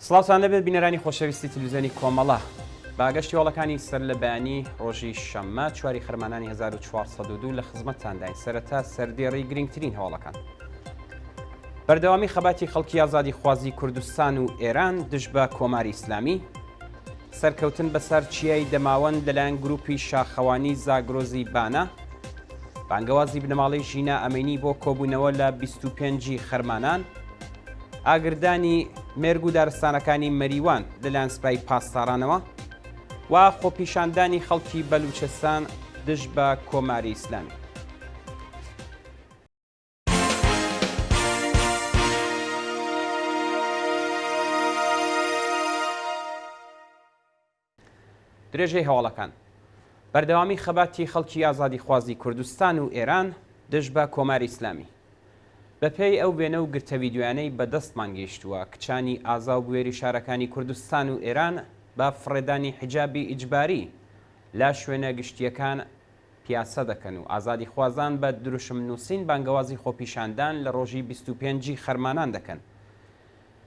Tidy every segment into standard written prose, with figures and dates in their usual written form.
سڵاوتان لەبێت بینەرانی خۆشەویستی تلویزیۆنی کۆمەڵە باگەشتی وڵەکانی سەر لە بەیانی ڕۆژی شەممە چواری خەرمانانی 1402 لە خزمەتتانداین سەرەتا سەردێڕی گرنگترین هەواڵەکان. بەردەوامی خەباتی خەڵکی ئازادی خوازی کوردستان و ئێران دژ بە کۆماری ئیسلامی، سەرکەوتن بەسەر چیای دەماوەند لەلایەن گروپی شاخەوانی زاگرۆزی بانە، بانگەوازی بنەماڵەی ژینا ئەمینی بۆ کۆبوونەوە لە 25 خەرمانان، ئاگردانی مێرگ و دارستانەکانی مەریوان لەلایەن سوپای پاسدارانەوە و خۆپیشاندانی خەڵکی بەلوچستان دژ بە کۆماری ئیسلامی. درێژەی هەواڵەکان بەردەوامی خەباتی خەڵکی ئازادی خوازی کوردستان و ئێران دژ بە کۆماری ئیسلامی. بەپێی ئەو وێنە و گرتە ڤیدیۆیانەی بەدەستمان گەیشتووە کچانی ئازا و بوێری شارەکانی کوردستان و ئێران بە فڕێدانی حیجابی ئیجباری لا شوێنە گشتیەکان پیاسە دەکەن و ئازادی خوازان بە دروشم نووسین بانگەوازی خۆپیشاندان لە ڕۆژی 25 خەرمانان دەکەن.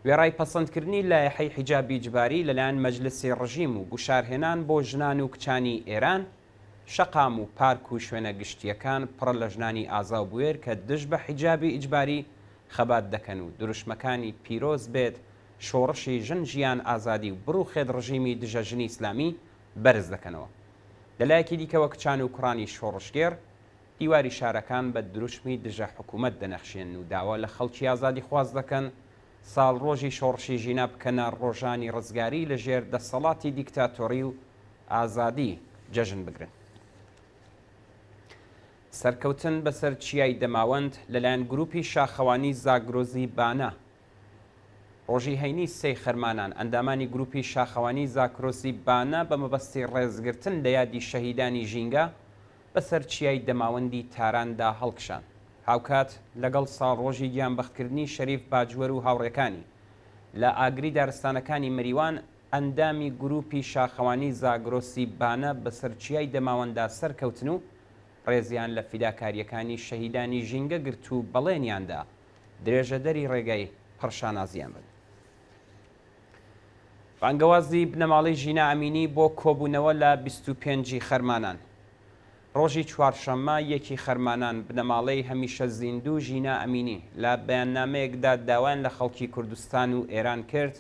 وێڕای پەسەندکردنی لایحەی حیجابی ئیجباری لەلایەن مەجلسی ڕژیم و گوشارهێنان بۆ ژنان و کچانی ئێران، شەقام و پارک و شوێنە گشتیەکان پڕ لە ژنانی ئازا و بوێر کە دژ بە حیجابی ئیجباری خەبات دەکەن و دروشمەکانی پیرۆز بێت شۆڕشی ژن ژیان ئازادی و بڕوخێت ڕژیمی دژە ژنی ئیسلامی بەرز دەکەنەوە. لەلایەکی دیکەوە کچان و کوڕانی شۆڕشگێر دیواری شارەکان بە دروشمی دژە حکوومەت دەنەخشێن و داوا لە خەڵکی ئازادی خواز دەکەن ساڵ ڕۆژی شۆڕشی ژینا بکەنە ڕۆژانی ڕزگاری لە ژێر دەسەڵاتی دیکتاتۆری و ئازادی جەژن بگرن. سەرکەوتن بەسەر چیای دەماوەند لەلایەن گروپی شاخەوانی زاگرۆزی بانە. ڕۆژی هەینی سێ خەرمانان ئەندامانی گروپی شاخەوانی زاگرۆزی بانە بە مەبەستی ڕێزگرتن لە یادی شەهیدانی ژینگە بەسەر چیای دەماوەندی تاراندا هەڵکشان. هاوکات لەگەڵ ساڵڕۆژی گیانبەختکردنی شەریف باجوەر و هاوڕێکانی لە ئاگری دارستانەکانی مەریوان ئەندامی گروپی شاخەوانی زاگرۆسی بانە بەسەر چیای دەماوەندا سەرکەوتن و ڕێزیان لە فیداکاریەکانی شەهیدانی ژینگە گرت و بەڵێنیاندا درێژە دەری ڕێگای پڕشانازیان بن. بانگەوازی بنەماڵەی ژینا ئەمینی بۆ کۆبوونەوە لە 25 خەرمانان. ڕۆژی چوارشەممە یەکی خەرمانان بنەماڵەی هەمیشە زیندوو ژینا ئەمینی لە بەیاننامەیەکدا داوایان لە خەڵکی کوردستان و ئێران کرد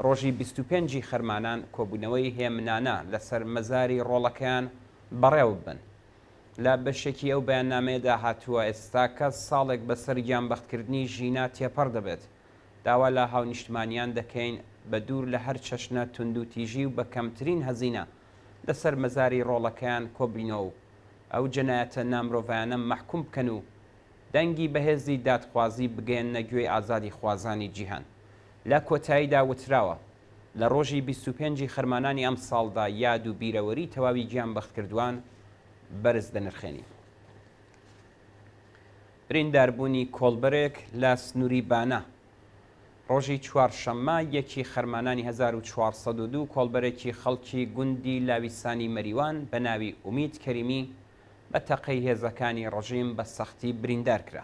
ڕۆژی 25 خەرمانان کۆبوونەوەی هێمنانە لەسەر مەزاری ڕۆڵەکەیان بەڕێوە بن. لە بەشێکی ئەو بەیاننامەیەدا هاتووە ئێستا کە ساڵێک بەسەر گیانبەختکردنی ژینا تێپەڕ دەبێت. داوا لە هاونیشتمانیان دەکەین بە دوور لە هەر چەشنە تونند و تیژی و بە کەمترین هەزینە لەسەر مەزاری ڕۆڵەکەیان کۆبینەوە و ئەو جەنایەتە نامرۆڤایانە مەحکوم بکەن و دەنگی بەهێزی دادخوازی بگەێنە گوێی ئازادی خوازانی جیهان. لە کۆتاییدا وتراوە لە ڕۆژی 25 خەرمانانی ئەم ساڵدا یاد و بیرەوەری تەواوی گیانبەختکردوان بەرز دەنرخێنی. برینداربوونی کۆڵبەرێک لە سنووری بانە. ڕۆژی چوارشەممە یەکی خەرمانانی 1402 کۆڵبەرێکی خەڵکی گوندی لاویسانی مەریوان بە ناوی ئومید کەریمی بە تەقەی هێزەکانی ڕژیم بە سەختی بریندار کرا.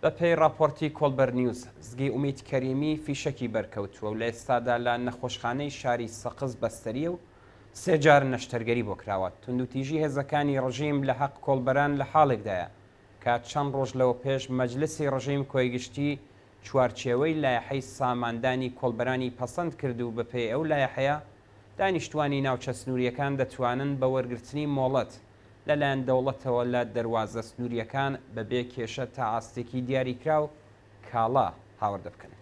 بە پێی راپۆرتی کۆڵبەر نیوز زگی ئومید کەریمی فیشەکی بەرکەوتووە و لە ئێستادا لە نەخۆشخانەی شاری سەقز بەستەریە و سێجار نەشتەرگەری بۆ کراوە. توندوتیژی هێزەکانی ڕژیم لە حەق کۆڵبەران لە حاڵێکدایە کە چەند ڕۆژ لەوە پێش مەجلسی ڕژیم کۆیگشتی چوارچێوەی لایحەی ساماندانی کۆڵبەرانی پەسەند کرد و بەپێی ئەو لایحەیە دانیشتوانی ناوچە سنووریەکان دەتوانن بە وەرگرتنی مۆڵەت لەلایەن دەوڵەتەوە لە دەواازە سنووریەکان بەبێ کێشە تا ئاستێکی دیاریکرا و کاڵا هاوردە بکەن.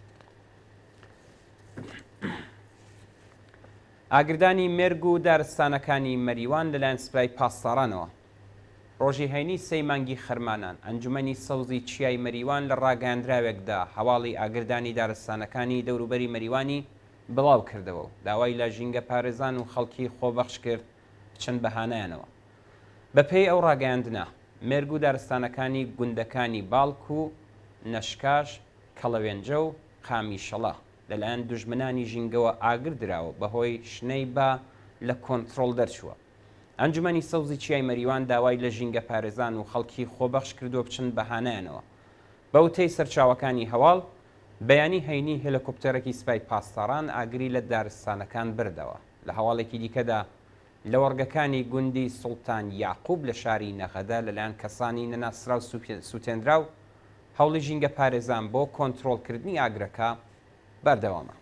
ئاگردانی مێرگ و دارستانەکانی مەریوان لەلایەن سوپای پاسدارانەوە. ڕۆژی هەینی سەی مانگی خەرمانان ئەنجومەنی سەوزی چیای مەریوان لە ڕاگەاندراوێکدا هەواڵی ئاگردانی دارستانەکانی دەوروبەری مەریوانی بڵاو کردەوە و داوای لە ژینگە پارێزان و خەڵکی خۆبەخش کرد چەند بەهانایانەوە. بەپێی ئەو ڕاگەاندنە مێرگ و دارستانەکانی گوندەکانی باڵک و نەشکاش کەڵەوێنجە و قامیشەڵە لەلایەن دوژمنانی ژینگەوە ئاگردراوە بەهۆی شنەی با لە کۆنتترۆل دەرچووە. ئەنجومەنی سەوزی چیای مەریوان داوای لە ژینگە پارێزان و خەڵکی خۆبەخش کردو بچن بەهانایانەوە. بەوتەی سەرچاوەکانی هەواڵ بەیانی هەینی هێلیکۆپتەرێکی سوپای پاسداران ئاگری لە دارستانەکان بردەوە. لە هەواڵێکی دیکەدا لە وەرگەکانی گوندی سوڵتان یاقوب لە شاری نەغەدا لەلایەن کەسانی نەناسرا و سوتێنرا و هەوڵی ژینگە پارێزان بۆ کۆنتڕۆڵکردنی ئاگرەکە بەردەوامە.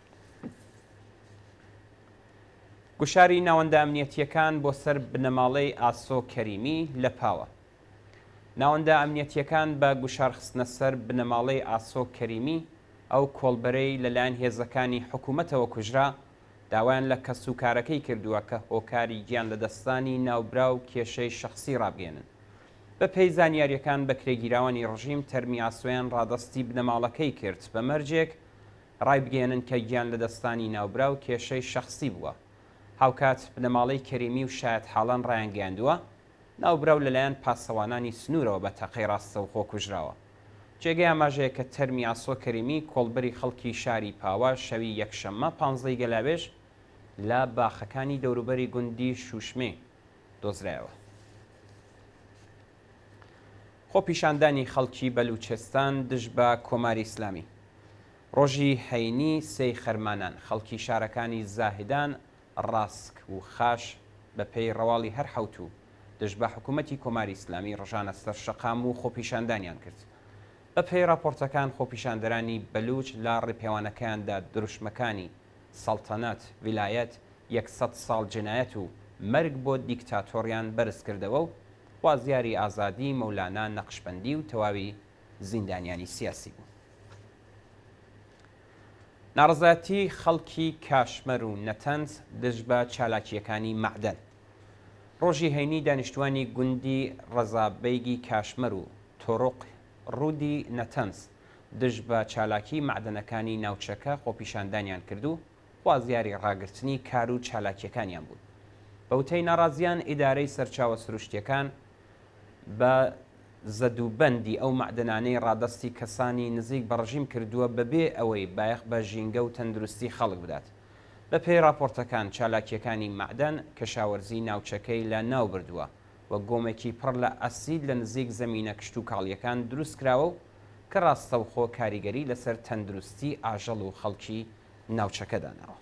گوشاری ناوەندە ئەمنیەتیەکان بۆ سەر بنەماڵەی ئاسۆ کەریمی لە پاوە. ناوەندە ئەمنیەتیەکان بە گوشارخستنە سەر بنەماڵەی ئاسۆ کەریمی ئەو کۆڵبەرەی لەلایەن هێزەکانی حکوومەتەوە کوژرا داوایان لە کەسوکارەکەی کردووە کە هۆکاری گیان لە دەستانی ناوبرا و کێشەی شەخسی ڕابگەێنن. بە پێی زانیاریەکان بە کرێگیراوانی ڕژیم تەرمی ئاسۆیان ڕادەستی بنەماڵەکەی کرد بە مەرجێک ڕایبگەێنن کە گیان لە دەستانی ناوبرا و کێشەی شەخسی بووە. هاوکات بنەماڵەی کەریمی و شایەت حاڵان ڕایانگەیاندووە ناوبرا و لەلایەن پاسەوانانی سنوورەوە بە تەقەی ڕاستە و خۆ کوژراوە. جێگەی ئاماژەیە کە تەرمی ئاسۆ کەریمی کۆڵبەری خەڵکی شاری پاوە شەوی یەکشەممە 15 گەلاوێژ لە باخەکانی دەوروبەری گوندی شوشمێ دۆزرایەوە. خۆپیشاندانی خەڵکی بەلوچستان دژ بە کۆماری ئیسلامی. ڕۆژی هەینی سەی خەرمانان خەڵکی شارەکانی زاهدان ڕاسک و خاش بە پێی ڕەواڵی هەر حەوتوو دژ بە حکوومەتی کۆماری ئیسلامی ڕژانە سەرشەقام و خۆپیشاندانیان کرد. بە پێی راپۆرتەکان خۆپیشاندەرانی بەلوچ لە ڕێپێوانەکاندا دروشمەکانی سەڵتەنەت ویلایەت 100 ساڵ جنایەت و مەرگ بۆ دیکتاتۆریان بەرز کردەوە و خوازیاری ئازادی مەولانا نەقشبەندی و تەواوی زیندانیانی سیاسی بوو. ناڕزایەتی خەڵکی کاشمەر و نەتەنز دژ بە چالاکیەکانی مەعدەن. ڕۆژی هەینی دانیشتوانی گوندی ڕەزابەیگی کاشمەر و تۆڕق ڕوودی نەتەنز دژ بە چالاکی مەعدەنەکانی ناوچەکە خۆپیشاندانیان کرد و خوازیاری ڕاگررتنی کار و چالاکیەکانیان بوون. بەوتەی ناڕازیان ئیدارەی سەرچاوە سروشتیەکان بە زەدوبەندی ئەو مەعدەنانەی ڕادەستی کەسانی نزیک بە ڕژیم کردووە بەبێ ئەوەی بایەخ بە ژینگە و تەندروستی خەڵک بدات. بە پێی راپۆرتەکان چالاکیەکانی مەعدەن کەشاوەرزی ناوچەکەی لە ناو بردووە و گۆمێکی پڕ لە ئەسید لە نزیک زەمینە کشت و کاڵیەکان دروست کراوە و کە ڕاستەوخۆ کاریگەری لەسەر تەندروستی ئاژەڵ و خەڵکی ناوچەکەدانەوە.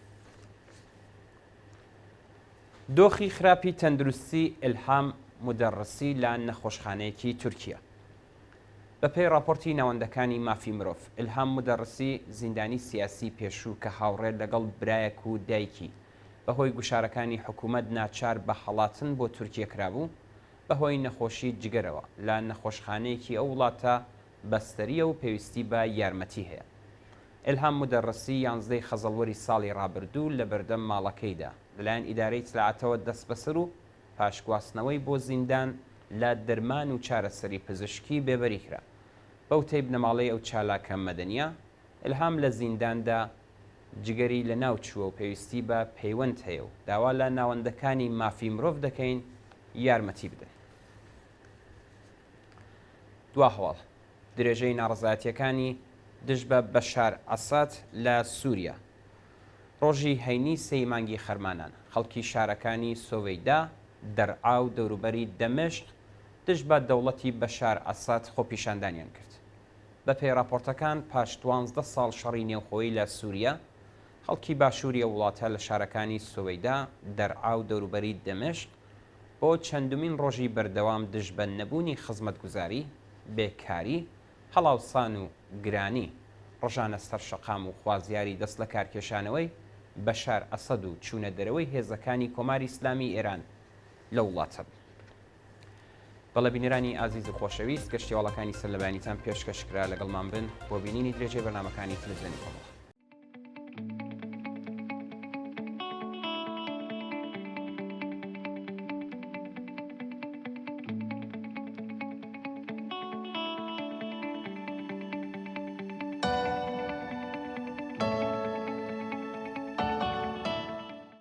دۆخی خراپی تەندروستی ئیلهام مودەڕسی لە نەخۆشخانەیەکی تورکیا. بە پێی راپۆرتی ناوەندەکانی مافی مرۆڤ ئیلهام مودەڕسی زیندانی سیاسی پێشوو کە هاوڕێ لەگەڵ برایەک و دایکی بەهۆی گوشارەکانی حکوومەت ناچار بە هەڵاتن بۆ تورکیا کرابوو بەهۆی نەخۆشی جگەرەوە لە نەخۆشخانەیەکی ئەو وڵاتە بەستەریە و پێویستی بە یارمەتی هەیە. ئیلهام مودەڕسی 11 خەزەڵوەری ساڵی ڕابردوو لە بەردەم ماڵەکەیدا لەلایەن ئیدارەی چلاتەوە دەست بەسەر و پاشگواستنەوەی بۆ زیندان لە دەرمان و چارەسەری پزیشکی بێبەری کرا. بەوتەی بنەماڵەی ئەو چالاکە مەدەنیە ئیلهام لە زینداندا جگەری لە ناو چووە و پێویستی بە پەیوەند هەیە و داوا لە ناوەندەکانی مافی مرۆڤ دەکەین یارمەتی بدەن. دوا هەواڵ درێژەی ناڕزایەتیەکانی دژ بە بەشار ئەساد لە سووریا. ڕۆژی هەینی سەی مانگی خەرمانان خەڵکی شارەکانی سۆڤەیدا دەرعا و دەوروبەری دەمەشق دژ بە دەوڵەتی بەشار ئەساد خۆپیشاندانیان کرد. بە پێی راپۆرتەکان پاش 12 ساڵ شەڕی نێوخۆیی لە سووریا خەڵکی باشووری وڵاتە لە شارەکانی سۆڤەیدا دەرعا و دەوروبەری دەمەشق بۆ چەندومین ڕۆژی بەردەوام دژ بە نەبوونی خزمەتگوزاری بێکاری هەڵاوسان و گرانی ڕژانە سەرشەقام و خوازیاری دەست لە کارکێشانەوەی بەشار ئەسەد و چوونە دەرەوەی هێزەکانی کۆماری ئیسلامی ئێران لە وڵاتە. بەڵە بینەرانی ئازیز و خۆشەویست گەشتیاوڵەکانی سەر لەبیانیتان پێشکەشکرا لەگەڵمان بن بۆ بینینی درێژەی بەرنامەکانی تەلەڤیزیۆنی کۆمەڵ.